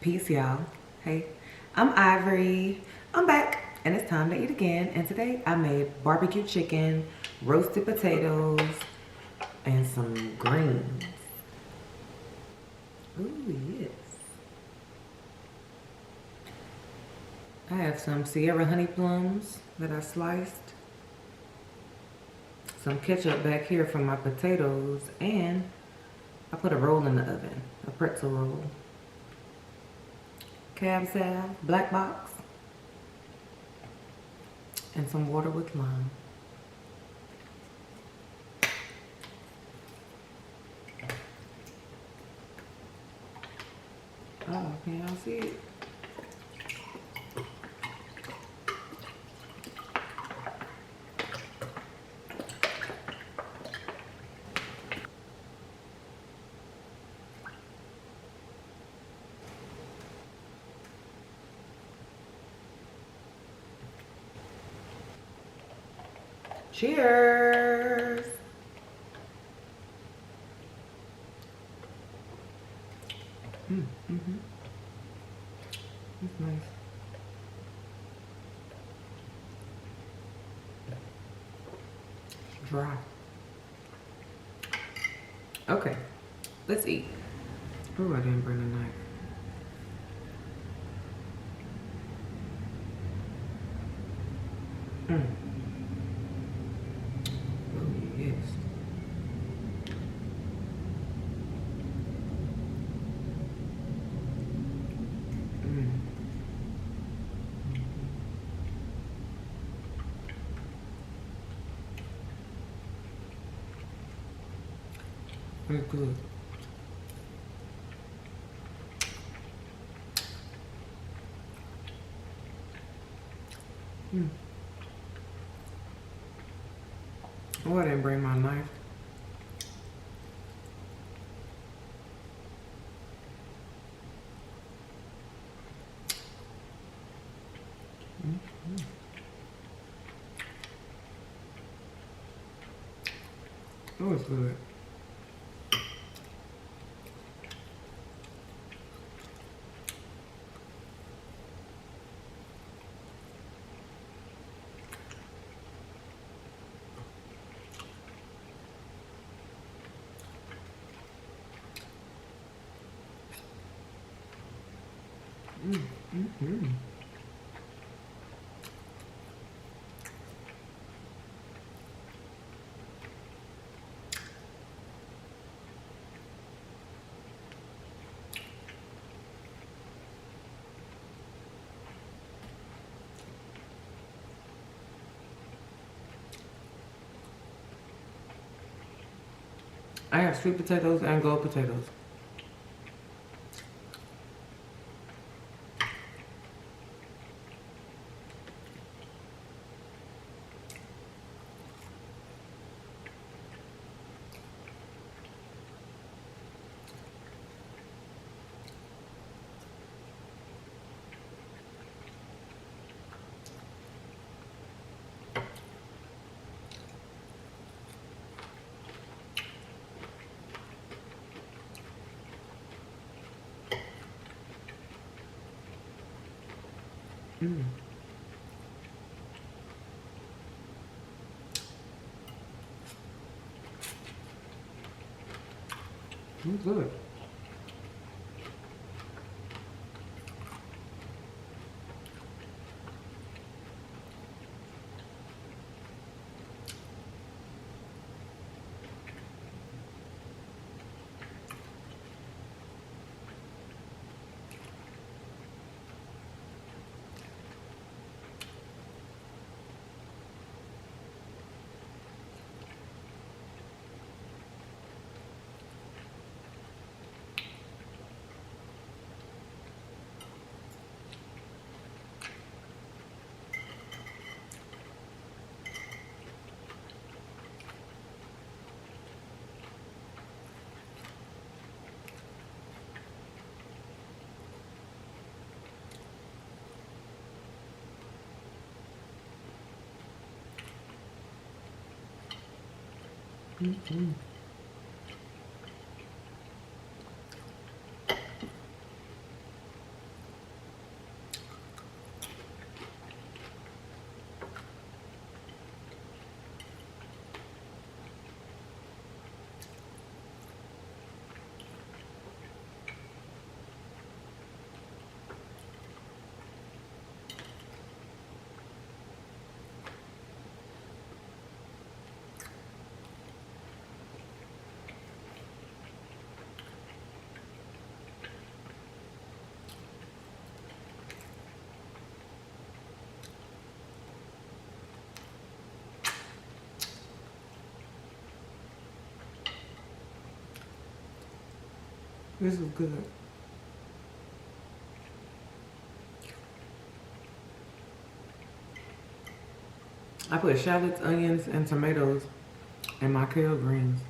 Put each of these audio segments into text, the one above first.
Peace, y'all. Hey, I'm Ivory. I'm back, and it's time to eat again. And today I made barbecue chicken, roasted potatoes, and some greens. Ooh, yes. I have some Sierra honey plums that I sliced, some ketchup back here for my potatoes, and I put a roll in the oven, a pretzel roll. Cab salve, black box, and some water with lime. Oh, can y'all see it? Cheers! That's nice. Dry. Okay, let's eat. Oh, I didn't bring a knife. Oh, yes. Very good. Oh, I didn't bring my knife. Oh, it's good. I have sweet potatoes and gold potatoes. It's good. This is good. I put shallots, onions, and tomatoes in my kale greens.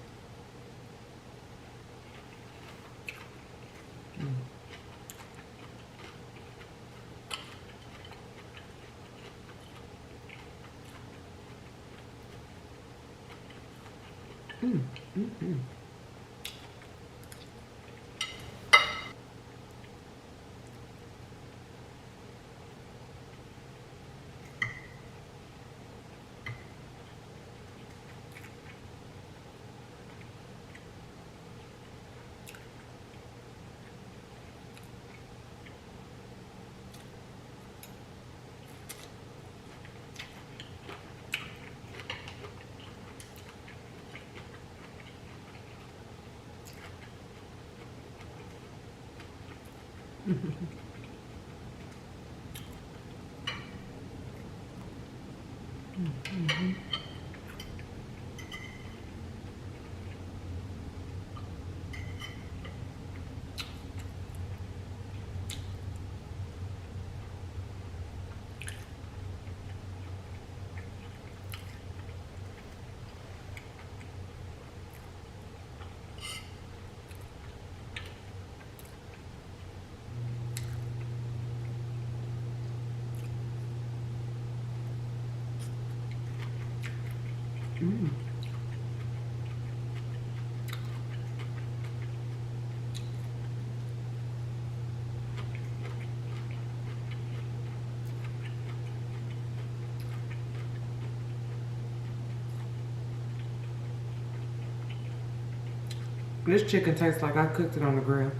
This chicken tastes like I cooked it on the grill.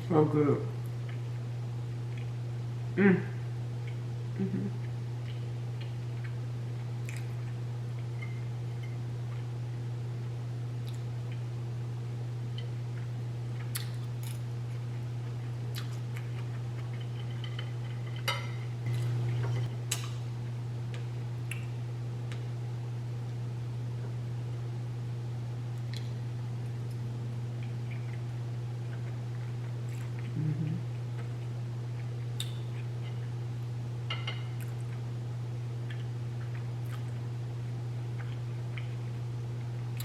So good.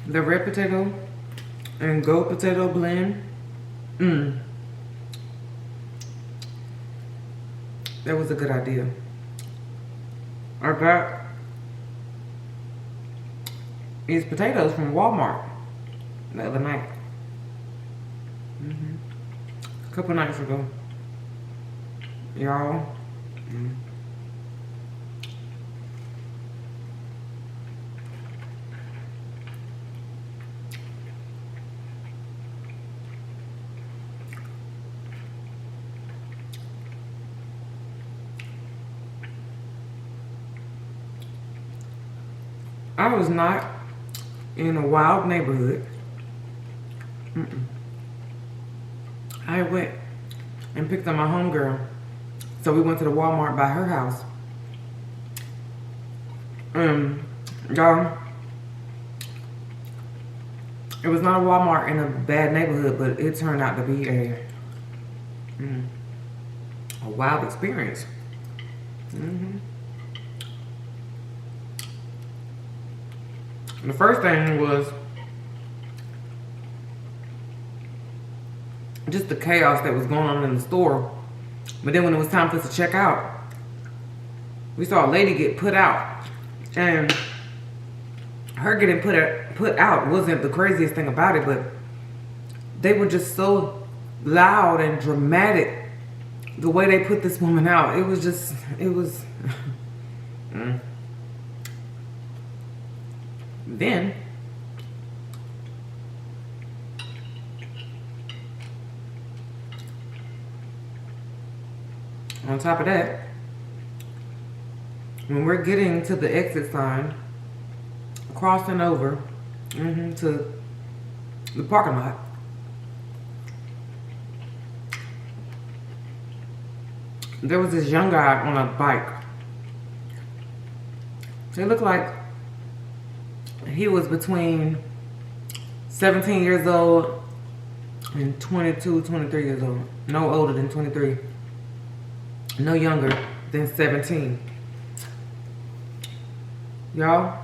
The red potato and gold potato blend. That was a good idea. I got these potatoes from Walmart the other night. A couple nights ago. Y'all. I was not in a wild neighborhood. I went and picked up my homegirl. So we went to the Walmart by her house. Y'all, it was not a Walmart in a bad neighborhood, but it turned out to be a wild experience. The first thing was just the chaos that was going on in the store. But then when it was time for us to check out, we saw a lady get put out. And her getting put out wasn't the craziest thing about it, but they were just so loud and dramatic. The way they put this woman out, it was just, it was... Then, on top of that, when we're getting to the exit sign, crossing over to the parking lot, there was this young guy on a bike. It looked like he was between 17 years old and 22, 23 years old. No older than 23. No younger than 17. Y'all.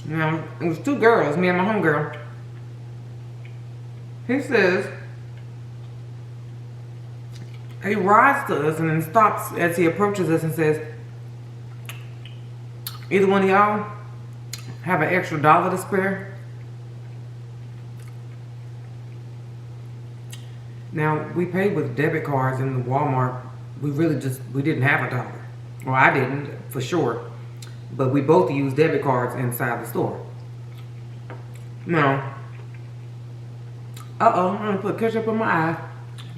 Now, it was two girls, me and my homegirl. He says, he rides to us and then stops as he approaches us and says, either one of y'all have an extra $1 to spare? Now, we paid with debit cards in the Walmart. We didn't have $1. Well, I didn't, for sure. But we both used debit cards inside the store. Now, I'm gonna put ketchup in my eye,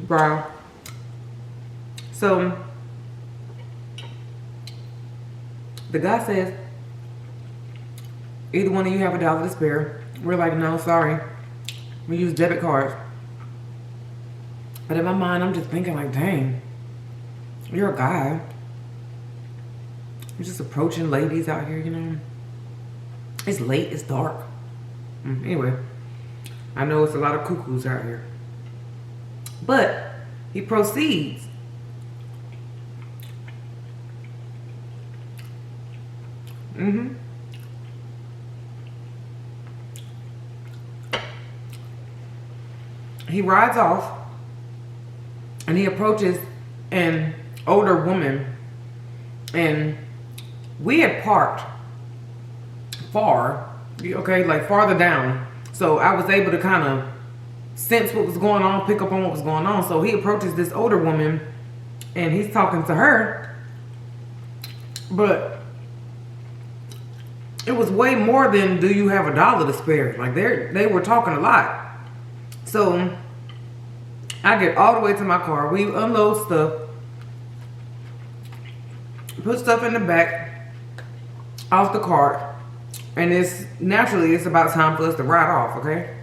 bro. So, the guy says, either one of you have $1 to spare. We're like, no, sorry. We use debit cards. But in my mind, I'm just thinking like, dang, you're a guy. You're just approaching ladies out here, you know. It's late, it's dark. Anyway, I know it's a lot of cuckoos out here. But he proceeds. He rides off and he approaches an older woman, and we had parked far, okay, like farther down. So I was able to kind of sense what was going on, pick up on what was going on. So he approaches this older woman and he's talking to her, but it was way more than, do you have $1 to spare? Like they were talking a lot. So I get all the way to my car. We unload stuff, put stuff in the back off the cart, and it's about time for us to ride off, okay?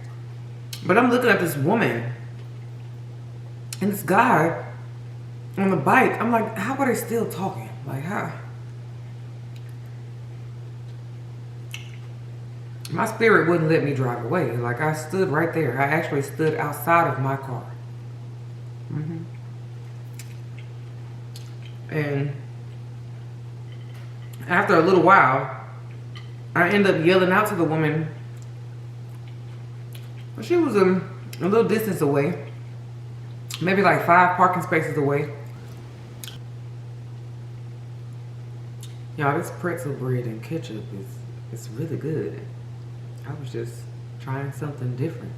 But I'm looking at this woman and this guy on the bike. I'm like, how are they still talking? Like, how? My spirit wouldn't let me drive away. Like, I stood right there. I actually stood outside of my car. And after a little while, I end up yelling out to the woman. She was a little distance away, maybe like 5 parking spaces away. Y'all, this pretzel bread and ketchup it's really good. I was just trying something different.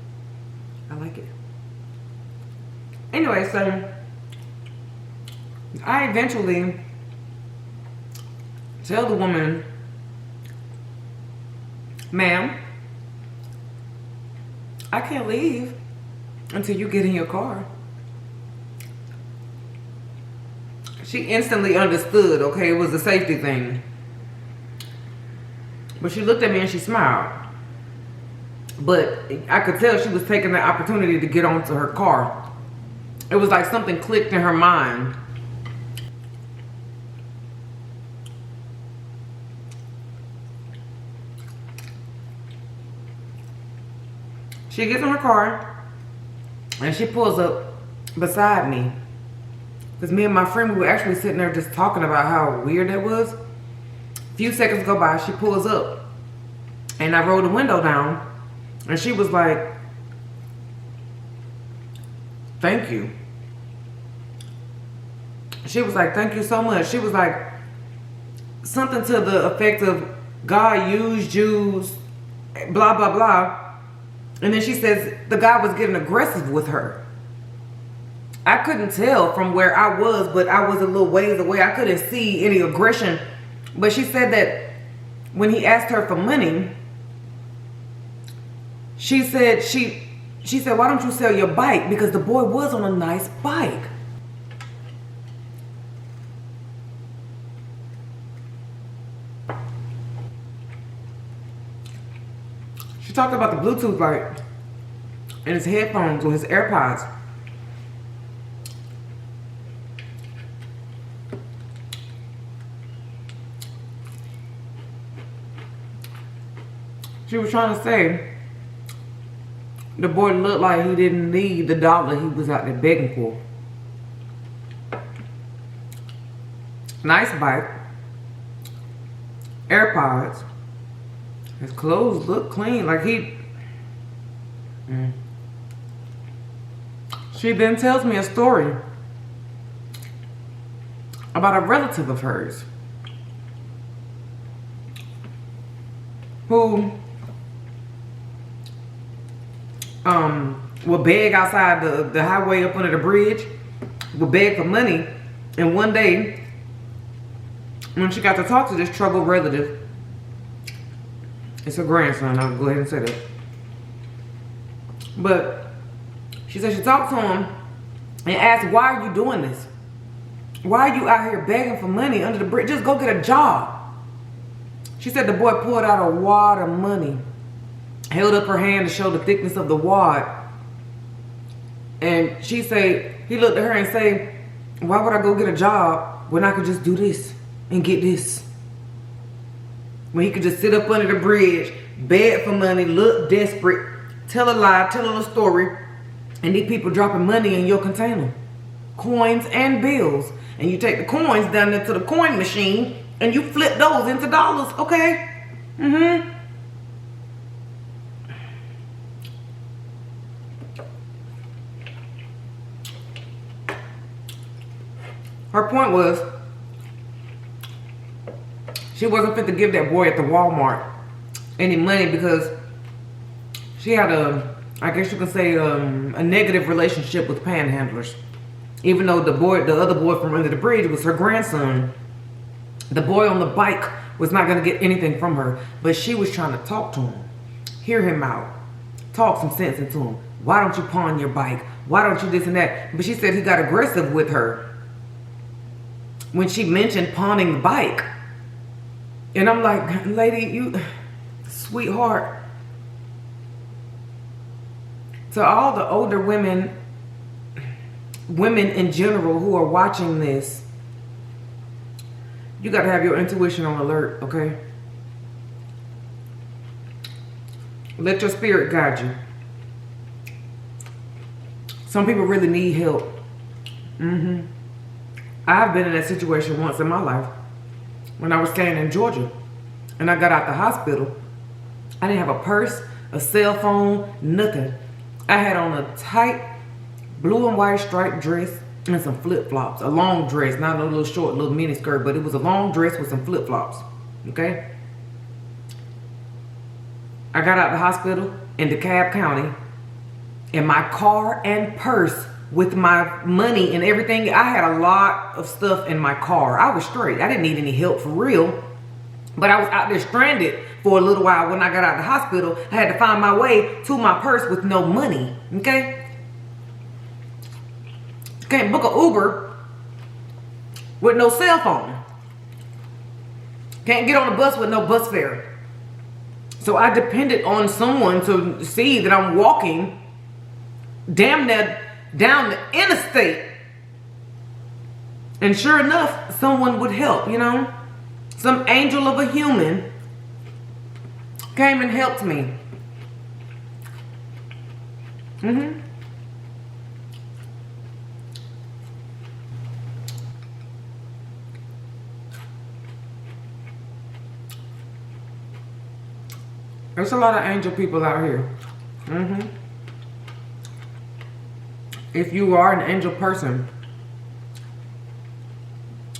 I like it. Anyway, so I eventually tell the woman, ma'am, I can't leave until you get in your car. She instantly understood, okay, it was a safety thing. But she looked at me and she smiled. But I could tell she was taking the opportunity to get onto her car. It was like something clicked in her mind. She gets in her car and she pulls up beside me. Because me and my friend, we were actually sitting there just talking about how weird that was. Few seconds go by, she pulls up. And I rolled the window down. And she was like, thank you. She was like, thank you so much. She was like, something to the effect of, God used you, blah, blah, blah. And then she says the guy was getting aggressive with her. I couldn't tell from where I was, but I was a little ways away. I couldn't see any aggression. But she said that when he asked her for money, she said, why don't you sell your bike? Because the boy was on a nice bike. She talked about the Bluetooth light and his headphones or his AirPods. She was trying to say the boy looked like he didn't need the dollar he was out there begging for. Nice bike. AirPods. His clothes look clean. Like he... She then tells me a story about a relative of hers who would beg outside the highway up under the bridge, would beg for money, and one day when she got to talk to this troubled relative, it's her grandson, I'll go ahead and say that, but she said she talked to him and asked, why are you doing this? Why are you out here begging for money under the bridge? Just go get a job. She said the boy pulled out a wad of money, held up her hand to show the thickness of the wad. And she said, he looked at her and said, why would I go get a job when I could just do this and get this? When he could just sit up under the bridge, beg for money, look desperate, tell a lie, tell a little story, and these people dropping money in your container. Coins and bills. And you take the coins down there to the coin machine and you flip those into dollars, okay? Her point was, she wasn't fit to give that boy at the Walmart any money because she had I guess you could say, a negative relationship with panhandlers. Even though the other boy from under the bridge was her grandson, the boy on the bike was not going to get anything from her. But she was trying to talk to him, hear him out, talk some sense into him. Why don't you pawn your bike? Why don't you this and that? But she said he got aggressive with her when she mentioned pawning the bike. And I'm like, lady, you, sweetheart. To all the older women in general who are watching this, you got to have your intuition on alert, okay? Let your spirit guide you. Some people really need help. I've been in that situation once in my life when I was staying in Georgia and I got out the hospital. I didn't have a purse, a cell phone, nothing. I had on a tight blue and white striped dress and some flip-flops. A long dress, not a little short, little mini skirt, but it was a long dress with some flip-flops, okay? I got out the hospital in DeKalb County in my car and purse with my money and everything. I had a lot of stuff in my car. I was straight. I didn't need any help for real. But I was out there stranded for a little while when I got out of the hospital. I had to find my way to my purse with no money, okay? You can't book an Uber with no cell phone. Can't get on a bus with no bus fare. So I depended on someone to see that I'm walking damn near down the interstate. And sure enough, someone would help, you know? Some angel of a human came and helped me. There's a lot of angel people out here. If you are an angel person,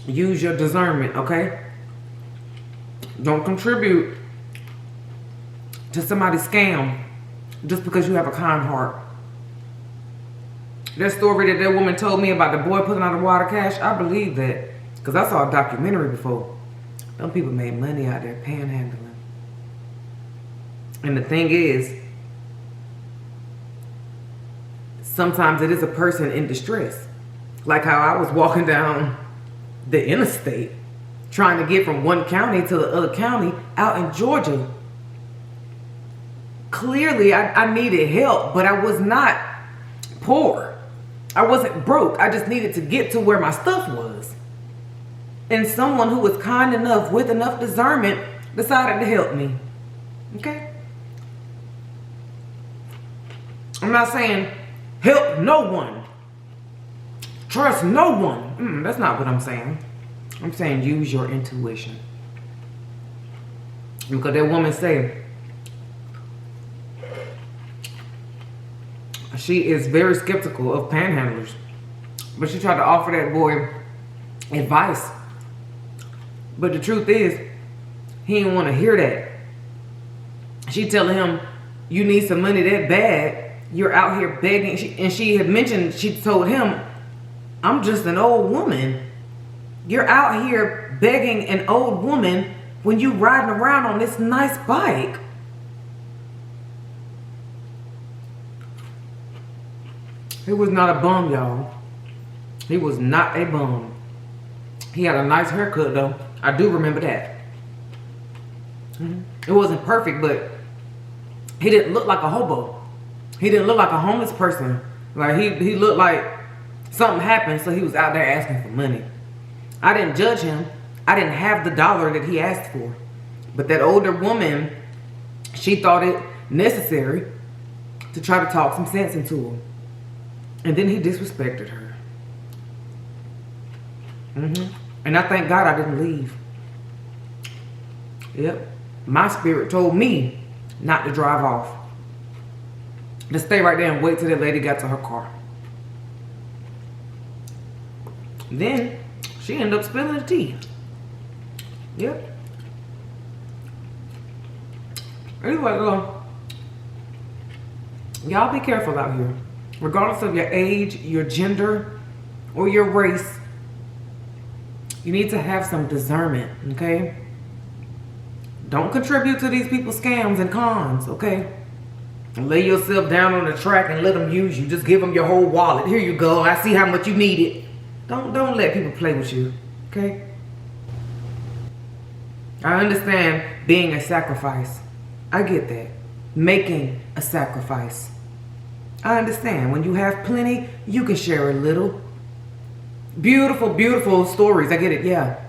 use your discernment, okay? Don't contribute to somebody's scam just because you have a kind heart. That story that woman told me about the boy pulling out the water cash, I believe that. Because I saw a documentary before. Some people made money out there panhandling. And the thing is, sometimes it is a person in distress. Like how I was walking down the interstate trying to get from one county to the other county out in Georgia. Clearly, I needed help, but I was not poor. I wasn't broke. I just needed to get to where my stuff was. And someone who was kind enough, with enough discernment, decided to help me. Okay? I'm not saying help no one. Trust no one. That's not what I'm saying. I'm saying use your intuition. Because that woman said she is very skeptical of panhandlers. But she tried to offer that boy advice. But the truth is, he didn't want to hear that. She telling him, you need some money that bad. You're out here begging. And she had mentioned, she told him, I'm just an old woman. You're out here begging an old woman when you riding around on this nice bike. He was not a bum, y'all. He was not a bum. He had a nice haircut, though. I do remember that. It wasn't perfect, but he didn't look like a hobo. He didn't look like a homeless person. Like, he looked like something happened, so he was out there asking for money. I didn't judge him. I didn't have the dollar that he asked for. But that older woman, she thought it necessary to try to talk some sense into him. And then he disrespected her. And I thank God I didn't leave. Yep. My spirit told me not to drive off. To stay right there and wait till that lady got to her car. Then she ended up spilling the tea. Yep. Anyway, y'all be careful out here. Regardless of your age, your gender, or your race, you need to have some discernment, okay? Don't contribute to these people's scams and cons, okay? And lay yourself down on the track and let them use you. Just give them your whole wallet. Here you go. I see how much you need it. Don't let people play with you, okay? I understand being a sacrifice. I get that. Making a sacrifice. I understand. When you have plenty, you can share a little. Beautiful, beautiful stories. I get it, yeah.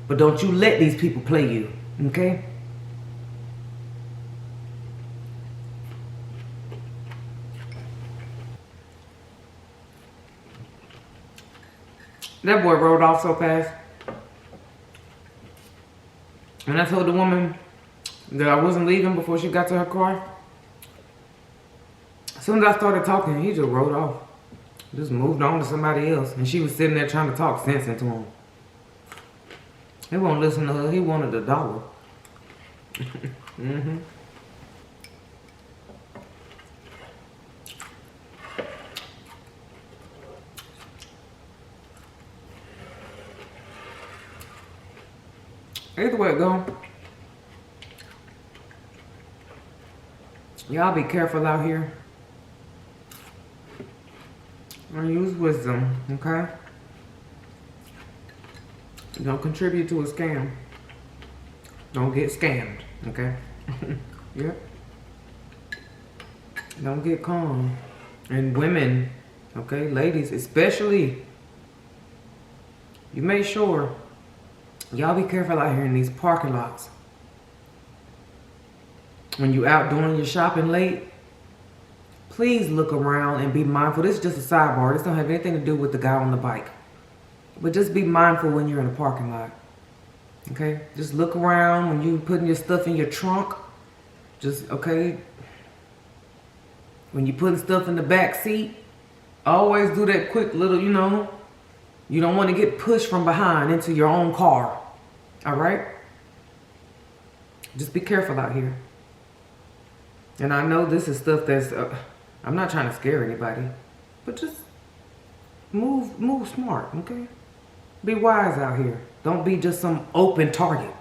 But don't you let these people play you, okay? That boy rode off so fast. And I told the woman that I wasn't leaving before she got to her car. As soon as I started talking, he just rode off. Just moved on to somebody else. And she was sitting there trying to talk sense into him. He won't listen to her. He wanted $1. Either way it go. Y'all be careful out here. And use wisdom, okay? Don't contribute to a scam. Don't get scammed, okay? Yep. Don't get conned. And women, okay, ladies especially, you make sure y'all be careful out here in these parking lots. When you out doing your shopping late, please look around and be mindful. This is just a sidebar. This don't have anything to do with the guy on the bike. But just be mindful when you're in a parking lot. Okay? Just look around when you're putting your stuff in your trunk. Just, okay, when you putting stuff in the back seat, always do that quick little, you know, you don't want to get pushed from behind into your own car. All right? Just be careful out here. And I know this is stuff that's, I'm not trying to scare anybody, but just move smart, okay? Be wise out here. Don't be just some open target.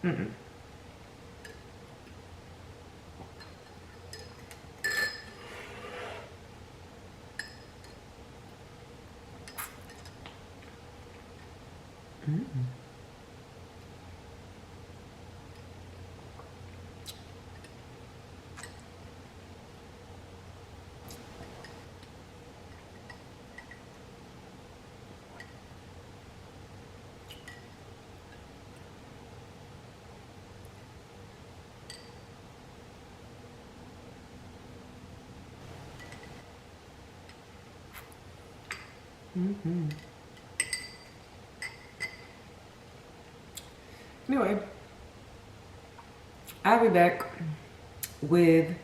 Mm-mm. Mm-mm. Mm-hmm. Anyway, I'll be back with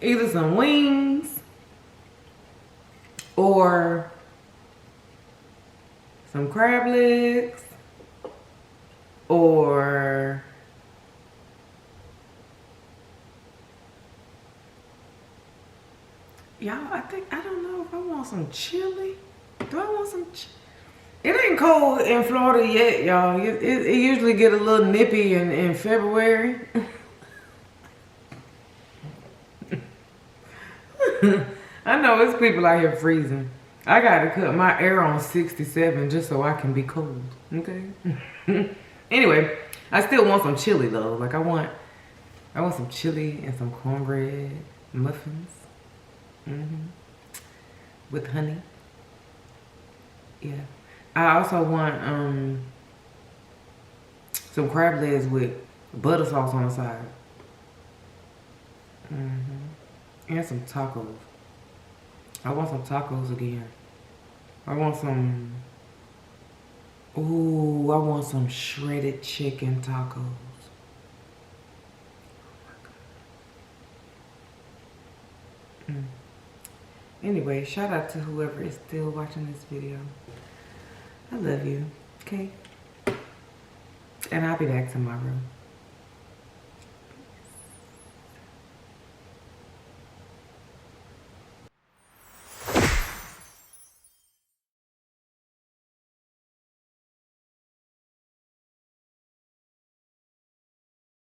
either some wings or some crab legs or y'all, I don't know if I want some chili. Do I want some It ain't cold in Florida yet, y'all. It usually get a little nippy in February. I know it's people out here freezing. I gotta cut my air on 67 just so I can be cold, okay? Anyway, I still want some chili though. Like I want some chili and some cornbread muffins. With honey. Yeah. I also want some crab legs with butter sauce on the side. And some tacos. I want some tacos again. I want some... Ooh, I want some shredded chicken tacos. Anyway, shout out to whoever is still watching this video. I love you, okay? And I'll be back tomorrow.